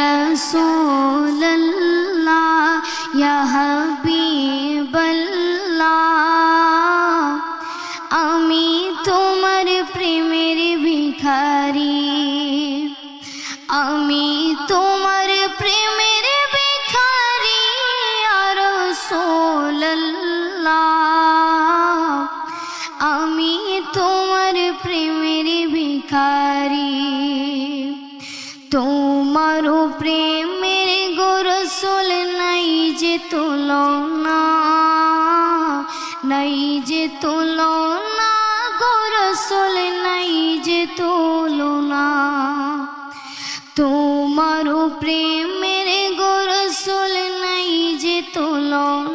রাসূলুল্লাহ ইয়া হাবিবাল্লাহ আমি তোমার প্রেমের ভিখারি আমি তোমার প্রেমের ভিখারি ইয়া রাসূলুল্লাহ আমি তোমার প্রেমের ভিখারি তোমার প্রেমের গো রাসূল নাই যে তুলনা নাই যে তুলনা গো রাসূল নাই যে তুলনা তোমার প্রেম